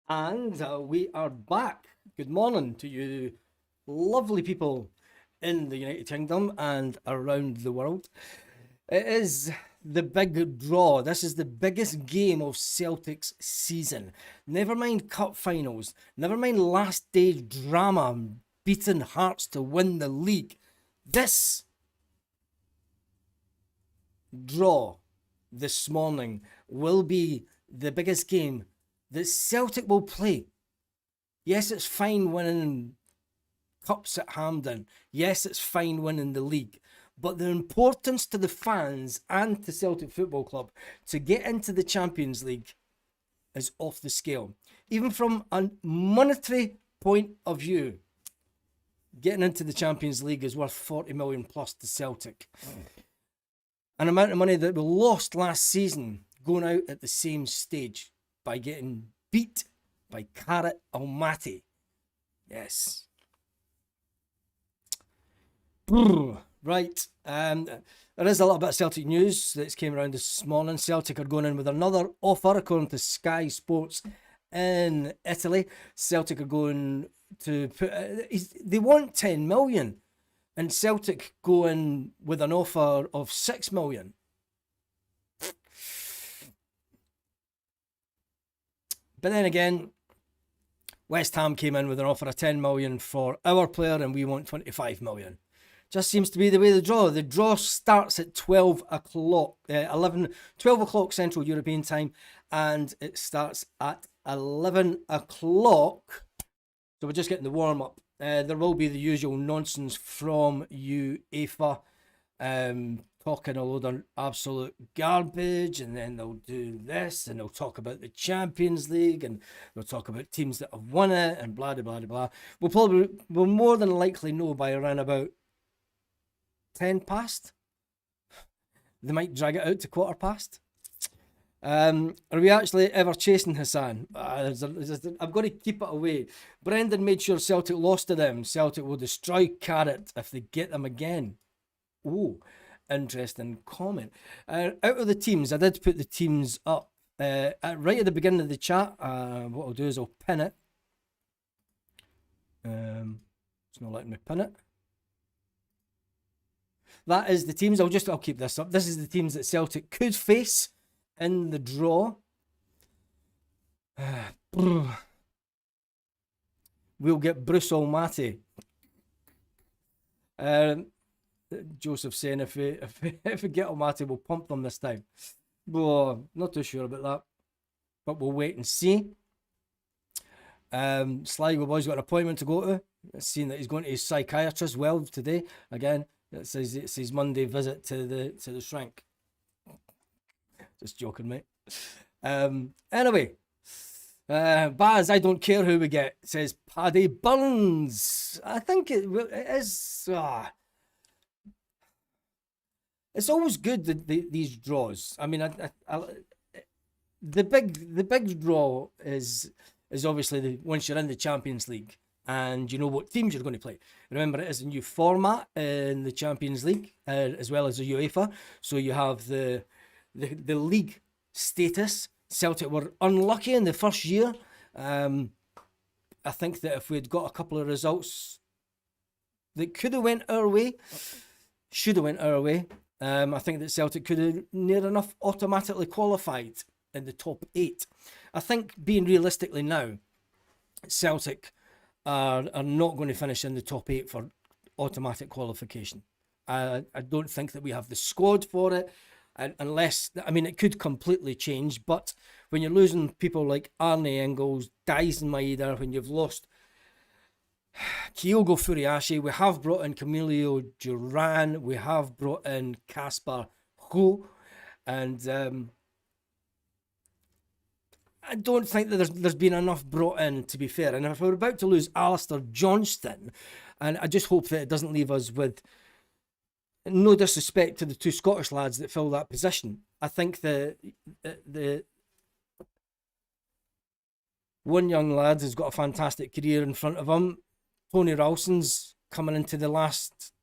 And we are back. Good morning to you, lovely people in the United Kingdom and around the world. It is the big draw. This is the biggest game of Celtic's season. Never mind cup finals, never mind last day drama, beating Hearts to win the league. This draw this morning will be the biggest game that Celtic will play. Yes, it's fine winning cups at Hampden. Yes, it's fine winning the league. But the importance to the fans and to Celtic Football Club to get into the Champions League is off the scale. Even from a monetary point of view, getting into the Champions League is worth 40 million plus to Celtic. An amount of money that we lost last season going out at the same stage by getting beat by Carrot Almaty. Yes. Right. There is a little bit of Celtic news that's came around this morning. Celtic are going in with another offer, according to Sky Sports in Italy. Celtic are going to put. They want 10 million, and Celtic go in with an offer of 6 million. But then again, West Ham came in with an offer of 10 million for our player, and we want 25 million. Just seems to be the way the draw. The draw starts at 12 o'clock, 12 o'clock Central European time, and it starts at 11 o'clock. So we're just getting the warm up. There will be the usual nonsense from UEFA, talking a load of absolute garbage, and then they'll do this, and they'll talk about the Champions League, and they'll talk about teams that have won it, and blah, blah, blah, blah. We'll more than likely know by around about 10 past. They might drag it out to quarter past. Are we actually ever chasing Hassan? I've got to keep it away. Brendan made sure Celtic lost to them. Celtic will destroy Carrot if they get them again. Oh, interesting comment. Out of the teams, I did put the teams up right at the beginning of the chat. What I'll do is I'll pin it. It's not letting me pin it. That is the teams. I'll keep this up. This is the teams that Celtic could face in the draw. We'll get Bruce Almaty. Joseph saying if we get Almaty, we'll pump them this time. Well, not too sure about that, but we'll wait and see. Sligo boy's got an appointment to go to. Seeing that he's going to his psychiatrist today. Again, it's his Monday visit to the shrink. Just joking, mate. Anyway, Baz, I don't care who we get, says Paddy Burns. I think it is. It's always good these draws. I mean, the big draw is obviously once you're in the Champions League and you know what teams you're going to play. Remember, it is a new format in the Champions League as well as the UEFA. So you have the league status. Celtic were unlucky in the first year. I think that if we'd got a couple of results that could have went our way, should have went our way, I think that Celtic could have near enough automatically qualified in the top 8. I think being realistically now, Celtic are not going to finish in the top 8 for automatic qualification. I don't think that we have the squad for it. Unless, I mean, it could completely change, but when you're losing people like Arne Engels, Dyson Maeda, when you've lost Kyogo Furiashi, we have brought in Camilo Duran, we have brought in Kaspar Ho, and I don't think that there's been enough brought in, to be fair. And if we're about to lose Alistair Johnston, and I just hope that it doesn't leave us with, no disrespect to the two Scottish lads that fill that position, I think the one young lad has got a fantastic career in front of him. Tony Ralston's coming into the last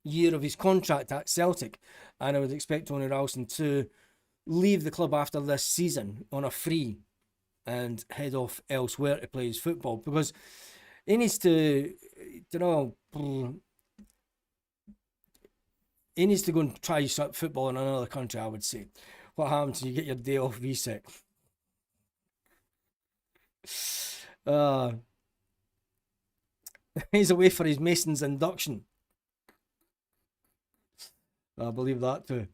year of his contract at Celtic, and I would expect Tony Ralston to leave the club after this season on a free. and head off elsewhere to play his football, because he needs to, you know, he needs to go and try football in another country, I would say. What happens when you get your day off reset? He's away for his Mason's induction. I believe that too.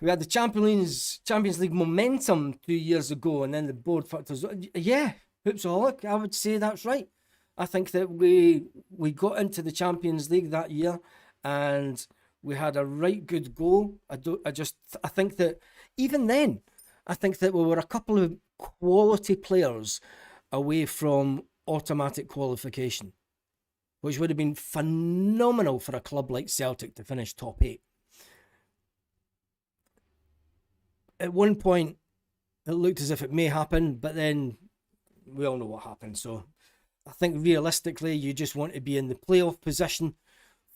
We had the Champions League momentum 2 years ago, and then the board factors. Yeah, hoopsaholic, I would say that's right. I think that we got into the Champions League that year, and we had a right good goal. I think that even then, I think that we were a couple of quality players away from automatic qualification, which would have been phenomenal for a club like Celtic to finish top 8. At one point, it looked as if it may happen, but then we all know what happened. So I think realistically, you just want to be in the playoff position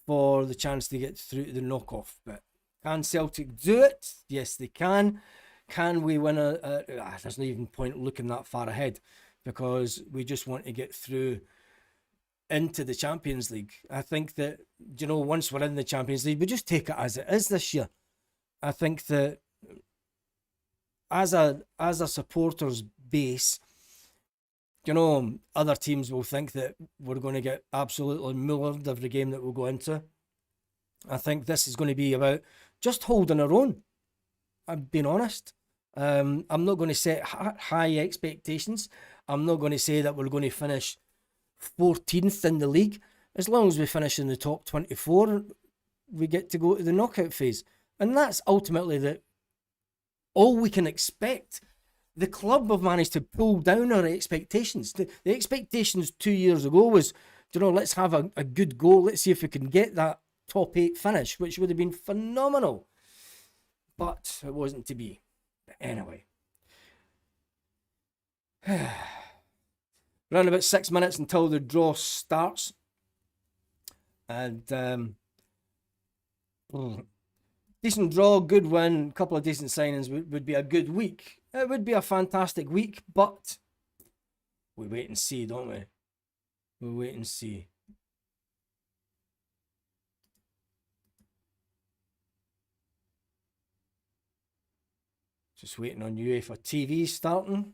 for the chance to get through to the knockoff. But can Celtic do it? Yes, they can. Can we win there's no even point looking that far ahead, because we just want to get through into the Champions League. I think that, you know, once we're in the Champions League, we just take it as it is this year. I think that as a supporters base, you know, other teams will think that we're going to get absolutely mullered every game that we'll go into. I think this is going to be about just holding our own. I'm being honest. I'm not going to set high expectations. I'm not going to say that we're going to finish 14th in the league. As long as we finish in the top 24, we get to go to the knockout phase. And that's ultimately all we can expect. The club have managed to pull down our expectations. The expectations 2 years ago was, you know, let's have a good goal. Let's see if we can get that top 8 finish, which would have been phenomenal. But it wasn't to be. But anyway. Around about 6 minutes until the draw starts. And decent draw, good win, couple of decent signings would be a good week. It would be a fantastic week, but we wait and see, don't we? We wait and see. Just waiting on UEFA TV starting.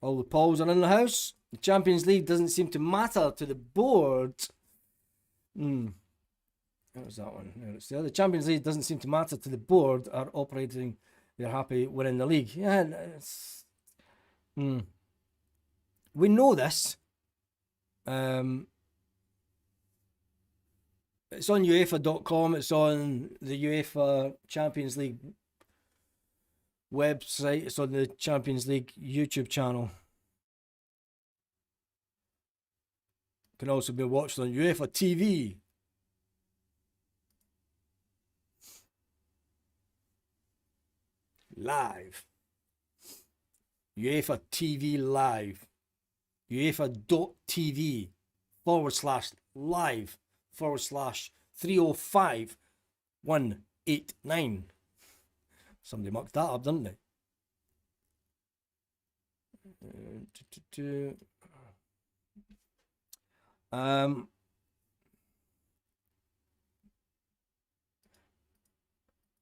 All the polls are in the house. The Champions League doesn't seem to matter to the board. What was that one? No, the Champions League doesn't seem to matter to the board. Are operating. They're happy winning the league. Yeah, we know this. It's on UEFA.com. It's on the UEFA Champions League website. It's on the Champions League YouTube channel. It can also be watched on UEFA TV. Live. UEFA TV live. UEFA.tv/live/305-189. Somebody mucked that up, didn't they?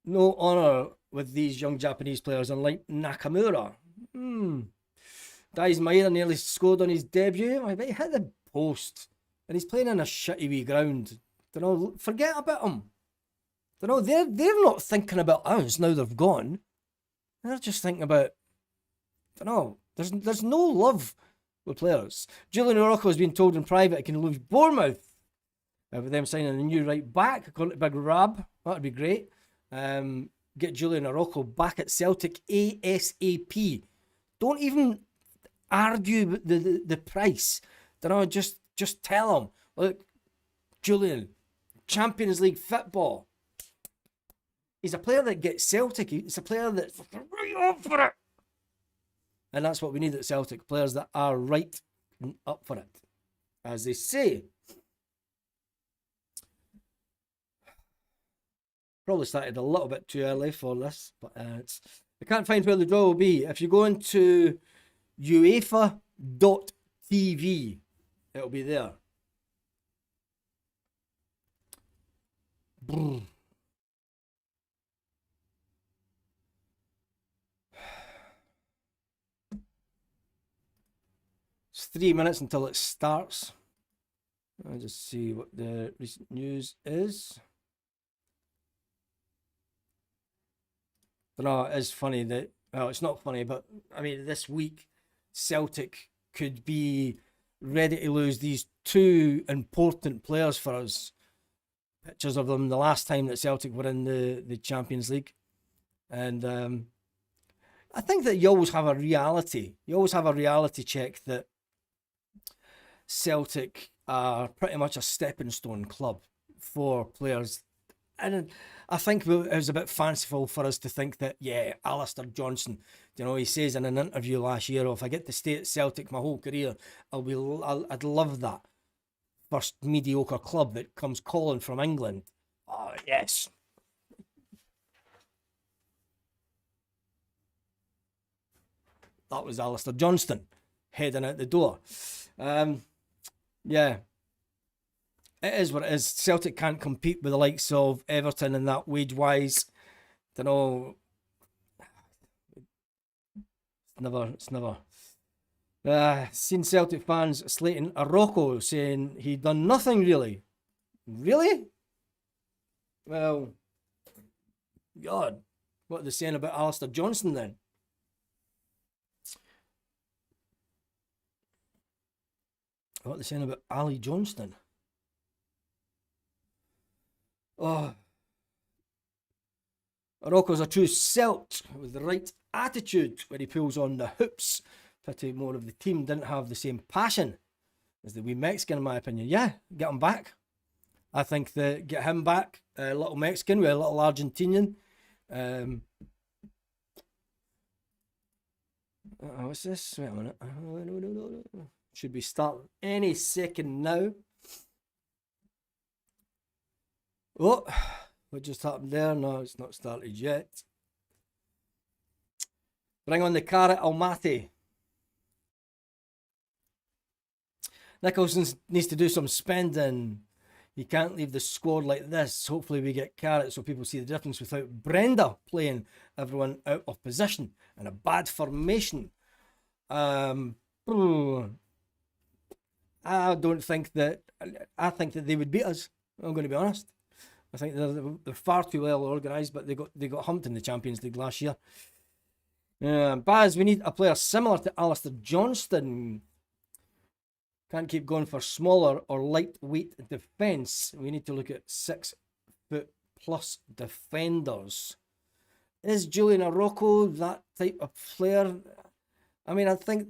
No honour with these young Japanese players, unlike Nakamura. Dai's Maeda nearly scored on his debut. I bet he hit the post. And he's playing in a shitty wee ground. Don't know, forget about him. Don't know, they're not thinking about us now they've gone. They're just thinking about, don't know, there's no love with players. Julian Orocco has been told in private he can leave Bournemouth. With them signing a new right back, according to Big Rab. That'd be great. Get Julian Orocco back at Celtic ASAP. Don't even argue the price. Don't know, just tell him, look, Julian, Champions League football. He's a player that gets Celtic. He's a player that's right up for it. And that's what we need at Celtic. Players that are right up for it. As they say. Probably started a little bit too early for this, but I can't find where the draw will be. If you go into UEFA.tv, it'll be there. It's 3 minutes until it starts. I'll just see what the recent news is. No, it is funny that, well, it's not funny, but I mean, this week, Celtic could be ready to lose these two important players for us. Pictures of them the last time that Celtic were in the Champions League. And I think that you always have a reality. You always have a reality check that Celtic are pretty much a stepping stone club for players. And I think it was a bit fanciful for us to think that, yeah, Alistair Johnson, you know, he says in an interview last year, oh, if I get to stay at Celtic my whole career, I'd love that. First mediocre club that comes calling from England. Oh, yes. That was Alistair Johnston heading out the door. Yeah. It is what it is. Celtic can't compete with the likes of Everton in that wage-wise. Don't know. It's never. Seen Celtic fans slating Araujo, saying he'd done nothing really. Really? Well, God, what are they saying about Alistair Johnson then? What are they saying about Ali Johnston? Oh, Araujo's a true Celt with the right attitude when he pulls on the hoops. Pity more of the team didn't have the same passion as the wee Mexican, in my opinion. Yeah, get him back. I think that get him back, a little Mexican with a little Argentinian. What's this? Wait a minute. Should be starting any second now. Oh, what just happened there? No, it's not started yet. Bring on the carrot, Almaty. Nicholson needs to do some spending. He can't leave the squad like this. Hopefully we get Carrot so people see the difference without Brenda playing everyone out of position and a bad formation. I don't think that... I think that they would beat us. I'm going to be honest. I think they're far too well organised, but they got humped in the Champions League last year. Baz, we need a player similar to Alistair Johnston. Can't keep going for smaller or lightweight defence. We need to look at 6 foot plus defenders. Is Julian Araujo that type of player? I mean, I think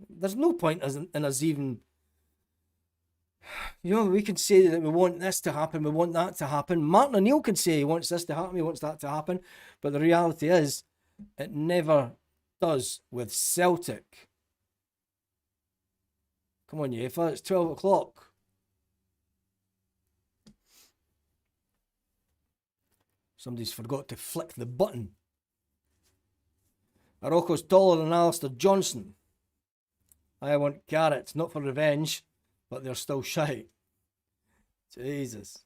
there's no point in us even... You know, we can say that we want this to happen, we want that to happen. Martin O'Neill can say he wants this to happen, he wants that to happen. But the reality is, it never does with Celtic. Come on, UEFA, it's 12 o'clock. Somebody's forgot to flick the button. Araujo's taller than Alistair Johnson. I want Carrots, not for revenge, but they're still shy. Jesus.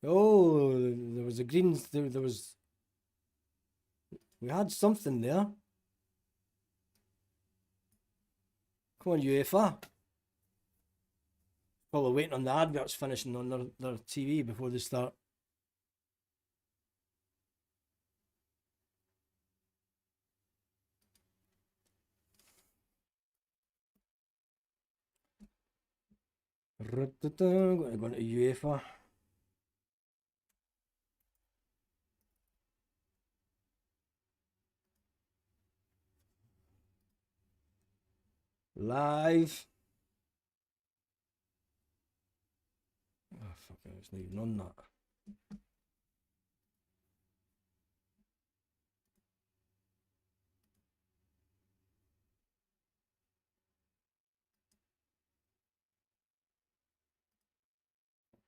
Oh, there was a green... There was... We had something there. Come on, UEFA. Probably waiting on the adverts finishing on their TV before they start. Going to UEFA. Live. Oh, fucking, it's not even on that.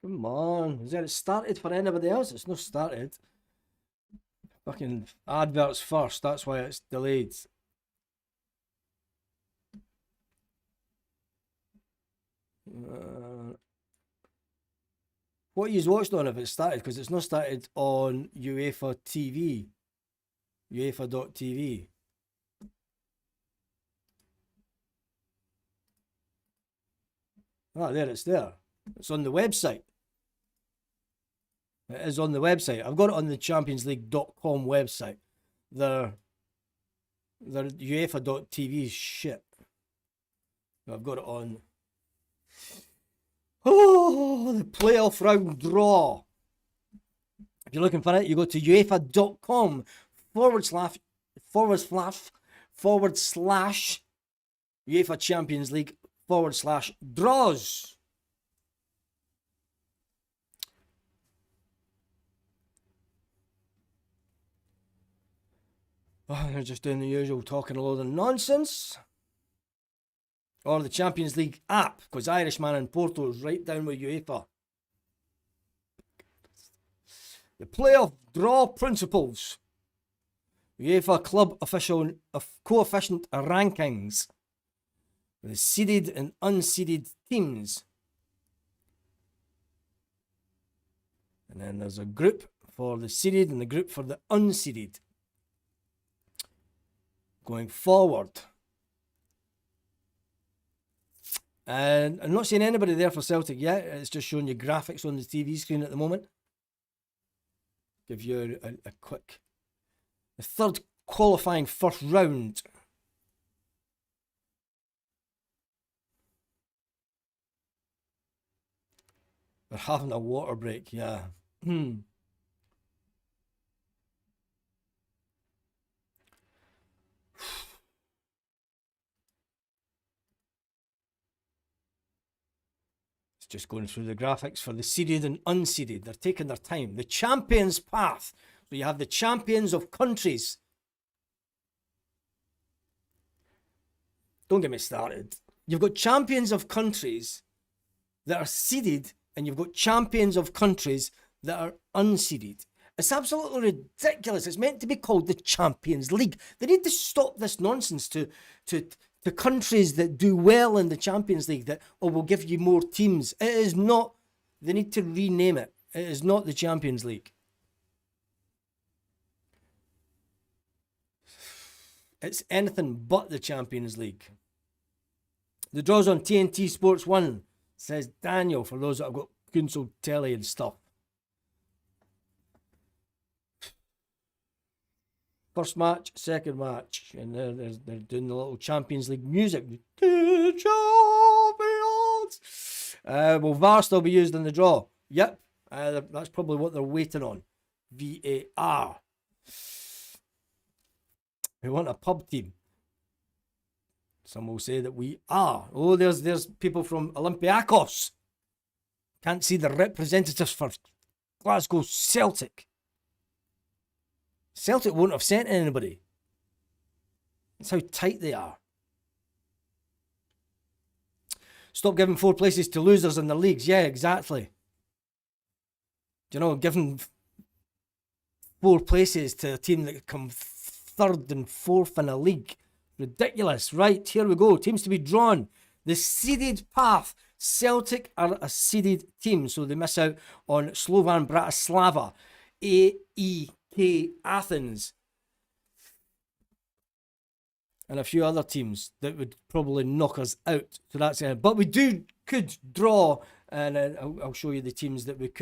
Come on. Is it started for anybody else? It's not started. Fucking adverts first. That's why it's delayed. What you've watched on if it started? Because it's not started on UEFA TV. UEFA.tv. Ah, there it's there. It's on the website. It is on the website. I've got it on the championsleague.com website. Their UEFA.tv shit. I've got it on. Oh, the playoff round draw. If you're looking for it, you go to UEFA.com forward slash UEFA Champions League / draws. Oh, they're just doing the usual, talking a load of nonsense. Or the Champions League app, because Irishman and Porto is right down with UEFA. The playoff draw principles. UEFA club official coefficient rankings. The seeded and unseeded teams. And then there's a group for the seeded and the group for the unseeded. Going forward. And I'm not seeing anybody there for Celtic yet. It's just showing you graphics on the TV screen at the moment. Give you a quick. The third qualifying first round. They're having a water break, yeah. Just going through the graphics for the seeded and unseeded. They're taking their time. The champions path. So you have the champions of countries. Don't get me started. You've got champions of countries that are seeded, and you've got champions of countries that are unseeded. It's absolutely ridiculous. It's meant to be called the Champions League. They need to stop this nonsense to countries that do well in the Champions League that, oh, we'll give you more teams. It is not. They need to rename it. It is not the Champions League. It's anything but the Champions League. The draws on TNT Sports 1, says Daniel, for those that have got console telly and stuff. First match, second match, and they're doing the little Champions League music. The champions! Will VAR still be used in the draw? Yep, that's probably what they're waiting on. VAR. We want a pub team. Some will say that we are. Oh, there's people from Olympiacos. Can't see the representatives for Glasgow Celtic. Celtic won't have sent anybody. That's how tight they are. Stop giving 4 places to losers in the leagues. Yeah, exactly. Do you know, giving 4 places to a team that come 3rd and 4th in a league. Ridiculous. Right, here we go. Teams to be drawn. The seeded path. Celtic are a seeded team, so they miss out on Slovan Bratislava, AEK Athens, and a few other teams that would probably knock us out. So that's it. But we could draw, and I'll show you the teams that we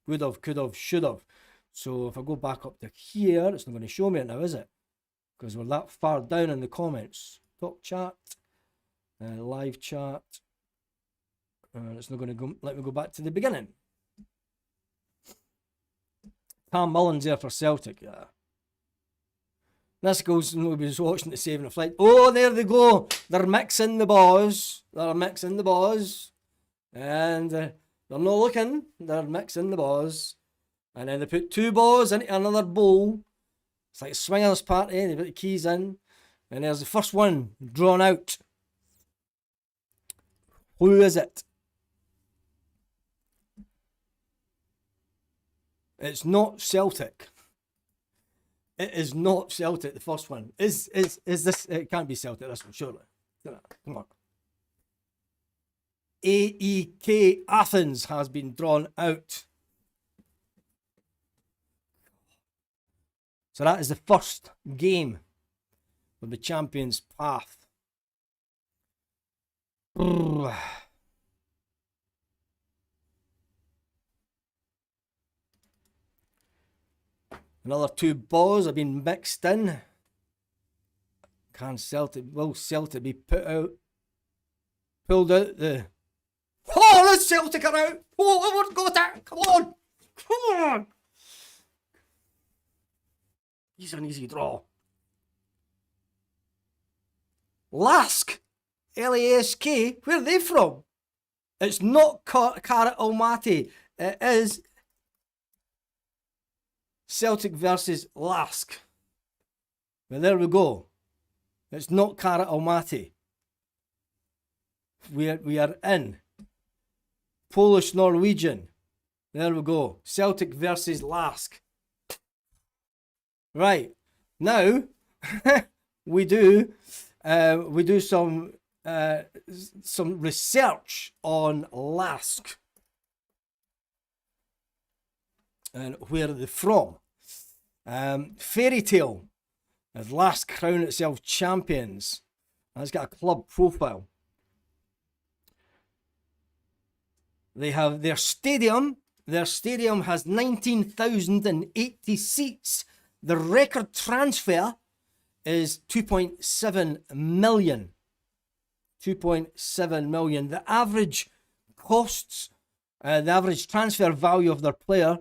would have, could have, should have. So if I go back up to here, it's not going to show me it now, is it? Because we're that far down in the comments. Top chat, live chat. It's not going to let me go back to the beginning. Tom Mullins there for Celtic. Yeah. This goes, nobody's watching the Saving a Flight. Oh, there they go. They're mixing the balls. And they're not looking. They're mixing the balls. And then they put 2 balls into another bowl. It's like a swingers party. They put the keys in. And there's the first one drawn out. Who is it? It's not Celtic. It is not Celtic, the first one. Is this? It can't be Celtic, this one, surely. Come on. AEK Athens has been drawn out. So that is the first game of the Champions path. Another two balls have been mixed in. Will Celtic be pulled out the... Oh, the Celtic are out! Oh, I won't go that! Come on! Come on! He's an easy draw. Lask! LASK, where are they from? It's not Carrot Almaty. It is Celtic versus Lask. Well, there we go. It's not Carrot Almaty. We are in Polish Norwegian. There we go. Celtic versus Lask. Right. Now we do some research on Lask and where they're from. Fairy Tale as Lask crown itself champions. And it's got a club profile. They have their stadium. Their stadium has 19,080 seats. The record transfer is 2.7 million. 2.7 million. The average costs, the average transfer value of their player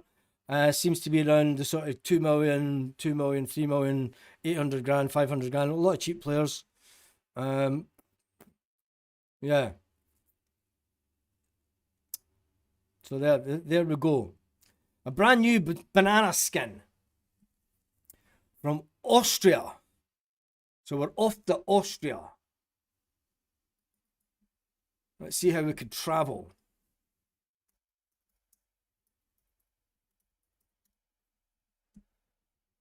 seems to be around the sort of 2 million, 3 million, 800 grand, 500 grand. A lot of cheap players. Yeah. So there we go. A brand new banana skin from Austria. So we're off to Austria. Let's see how we could travel.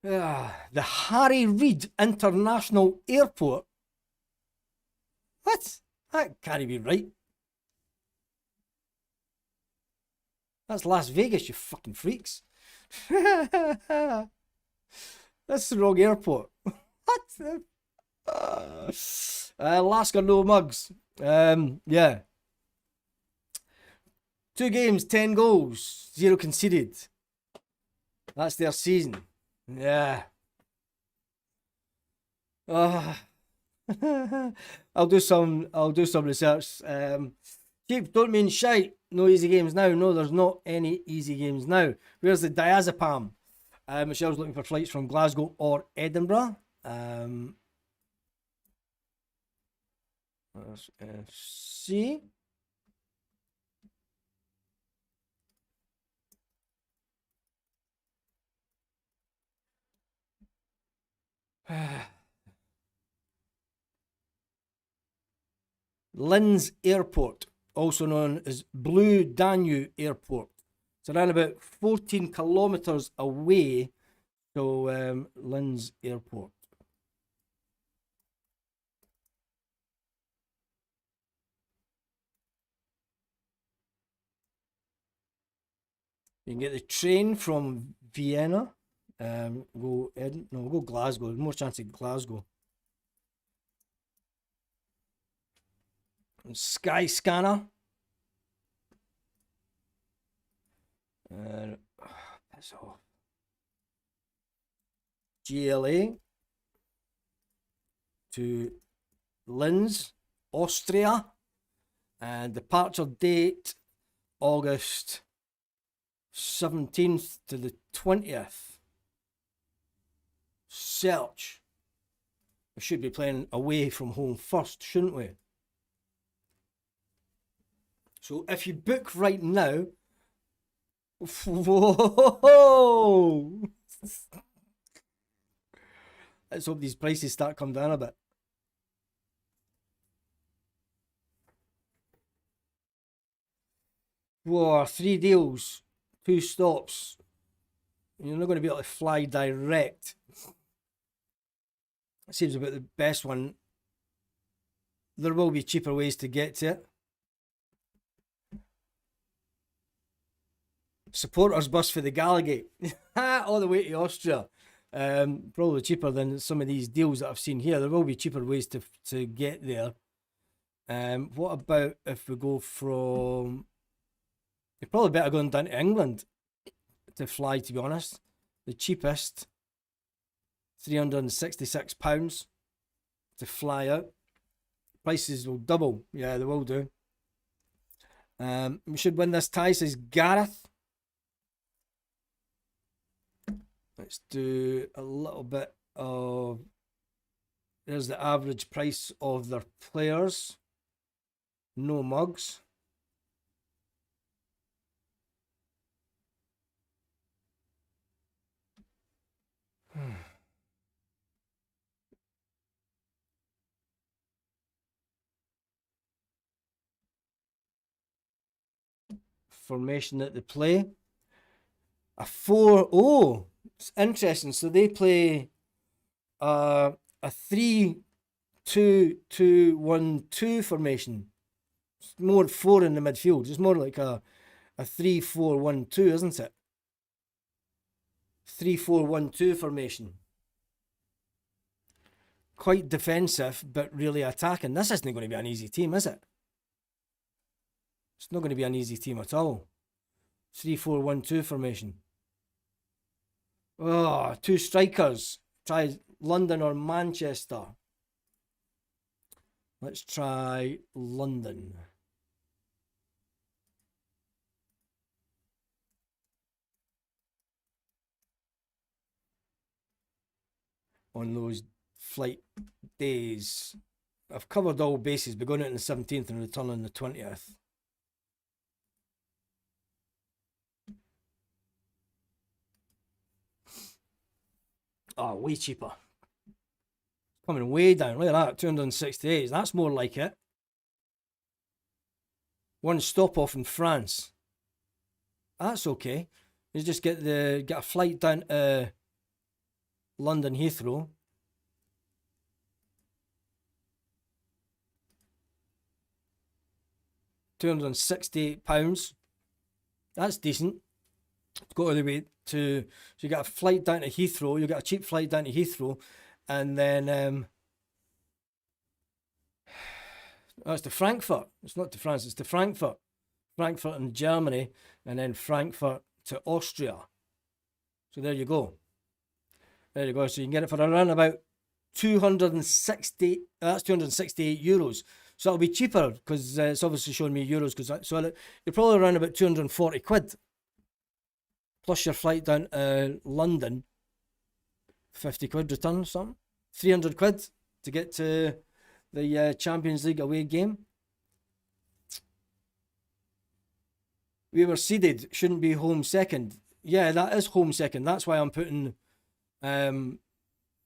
The Harry Reid International Airport. What? That can't be right. That's Las Vegas, you fucking freaks. That's the wrong airport. What the... Lask or no mugs. Yeah. 2 games, 10 goals, 0 conceded. That's their season. Yeah. I'll do some research. Cheap don't mean shite. No easy games now. No, there's not any easy games now. Where's the diazepam? Michelle's looking for flights from Glasgow or Edinburgh. Let's see. Linz Airport, also known as Blue Danube Airport. It's around about 14 kilometres away. So Linz Airport. You can get the train from Vienna. Go Glasgow. More chance of Glasgow. Sky Scanner. Piss off. GLA to Linz, Austria, and departure date August 17th to the 20th. Search. We should be playing away from home first, shouldn't we? So if you book right now, whoa! Let's hope these prices start coming down a bit. Whoa, 3 deals, 2 stops. You're not going to be able to fly direct. It seems about the best one. There will be cheaper ways to get to it. Supporters bus for the Gallagate. All the way to Austria. Probably cheaper than some of these deals that I've seen here. There will be cheaper ways to get there. What about if we go from... You're probably better going down to England to fly, to be honest. The cheapest, £366 to fly out. Prices will double. Yeah, they will do. We should win this tie, says Gareth. Let's do a little bit of... There's the average price of their players. No mugs. Formation that they play. A 4-0. It's interesting. So they play a 3-2-2-1-2 formation. It's more 4 in the midfield. It's more like a 3-4-1-2, isn't it? 3-4-1-2 formation. Quite defensive, but really attacking. This isn't going to be an easy team, is it? It's not going to be an easy team at all. 3-4-1-2 formation. Oh, 2 strikers. Try London or Manchester. Let's try London. On those flight days. I've covered all bases. We're going out on the 17th and return on the 20th. Oh, way cheaper. Coming way down. Look at that, 268. That's more like it. One stop off in France. That's okay. You just get a flight down to London Heathrow. £268. That's decent. Go all the way to... So you get a flight down to Heathrow. You get a cheap flight down to Heathrow. And then... oh, it's to Frankfurt. It's not to France. It's to Frankfurt. Frankfurt in Germany. And then Frankfurt to Austria. So there you go. There you go. So you can get it for around about 260. That's €268. So it'll be cheaper because it's obviously showing me euros. So you're probably around about 240 quid. Plus your flight down to London. 50 quid return or something. 300 quid to get to the Champions League away game. We were seeded. Shouldn't be home second. Yeah, that is home second. That's why I'm putting... the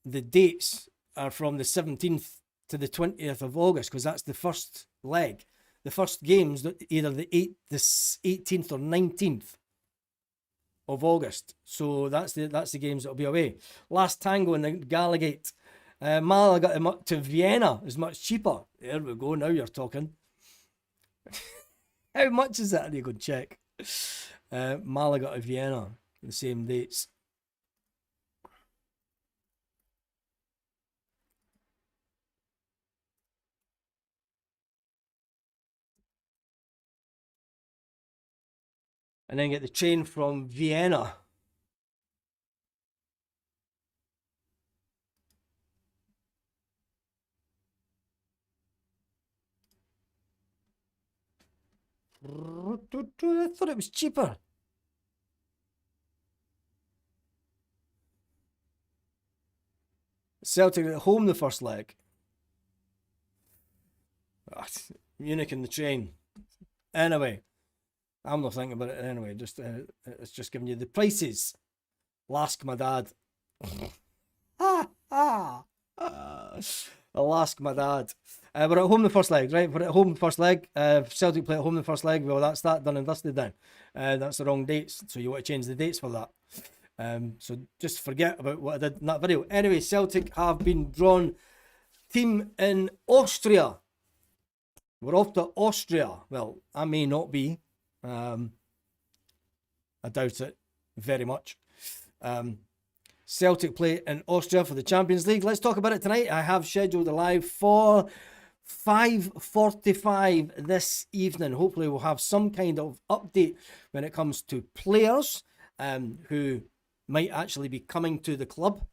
dates are from the 17th to the 20th of August because that's the first leg. The first game's either the 18th or 19th of August. So that's the games that'll be away. Last Tango in the Gallagate. Malaga got him up to Vienna. Is much cheaper. There we go. Now you're talking. How much is that? I need to go and check. Malaga to Vienna. The same dates. And then get the train from Vienna. I thought it was cheaper. Celtic at home the first leg. Munich in the train. Anyway. I'm not thinking about it anyway. Just it's just giving you the prices. Ask my dad. I'll ask my dad. We're at home the first leg, right? We're at home the first leg. Celtic play at home the first leg. Well, that's that done and dusted then. That's the wrong dates. So you want to change the dates for that. So just forget about what I did in that video. Anyway, Celtic have been drawn. Team in Austria. We're off to Austria. Well, I may not be. I doubt it very much. Celtic play in Austria for the Champions League. Let's talk about it tonight. I have scheduled a live for 5:45 this evening. Hopefully we'll have some kind of update when it comes to players who might actually be coming to the club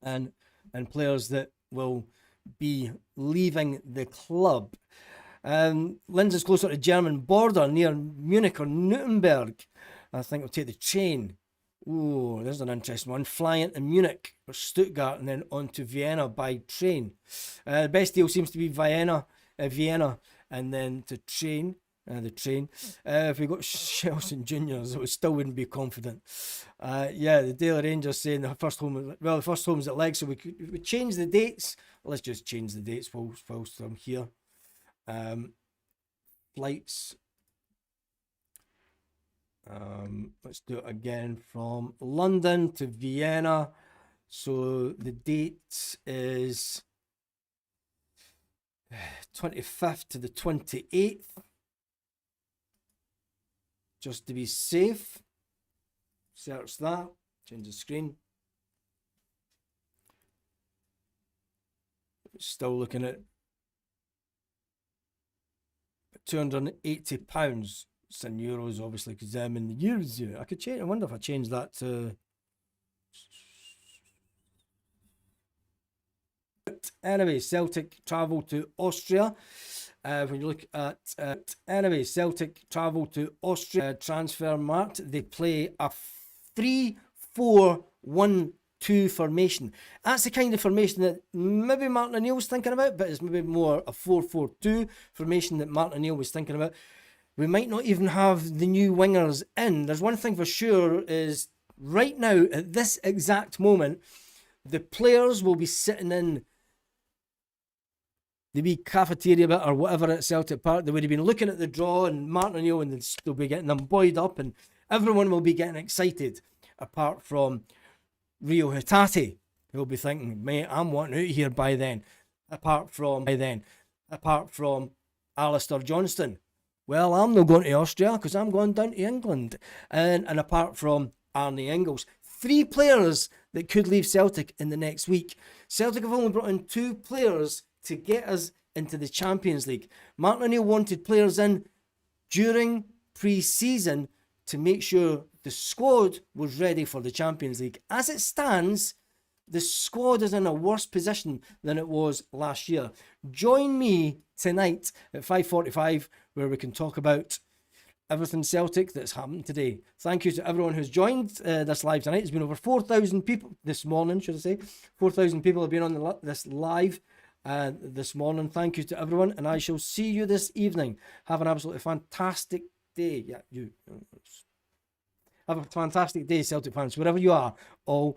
and players that will be leaving the club. Linz is closer to German border near Munich or Nuremberg. I think we'll take the train. Oh, there's an interesting one. Fly into Munich or Stuttgart and then on to Vienna by train. The best deal seems to be Vienna, and then to train. The train. If we got Chelsea Juniors, I still wouldn't be confident. Yeah, the Daily Rangers saying the first home. Well, the first home's at Leg, so we change the dates. Let's just change the dates whilst I'm here. Flights. Let's do it again from London to Vienna. So the date is 25th to the 28th. Just to be safe. Search that. Change the screen. Still looking at £280. It's in euros, obviously, because I'm in the euros. I could change. I wonder if I change that to. Anyway, Celtic travel to Austria. When you look at anyway, Celtic travel to Austria. Transfer marked. They play a 3-4-1-2 formation. That's the kind of formation that maybe Martin O'Neill was thinking about, but it's maybe more a 4-4-2 formation that Martin O'Neill was thinking about. We might not even have the new wingers in. There's one thing for sure is right now, at this exact moment, the players will be sitting in the wee cafeteria bit or whatever at Celtic Park. They would have been looking at the draw and Martin O'Neill and they'll be getting them buoyed up and everyone will be getting excited apart from Rio Hatate. He'll be thinking, mate, I'm wanting out of here by then. Apart from Alistair Johnston. Well, I'm not going to Austria because I'm going down to England. And apart from Arne Engels, 3 players that could leave Celtic in the next week. Celtic have only brought in 2 players to get us into the Champions League. Martin O'Neill wanted players in during pre-season to make sure the squad was ready for the Champions League. As it stands, the squad is in a worse position than it was last year. Join me tonight at 5:45 where we can talk about everything Celtic that's happened today. Thank you to everyone who's joined this live tonight. It's been over 4,000 people this morning, should I say. 4,000 people have been on this live this morning. Thank you to everyone, and I shall see you this evening. Have an absolutely fantastic day. Yeah, you. Have a fantastic day, Celtic fans, wherever you are. All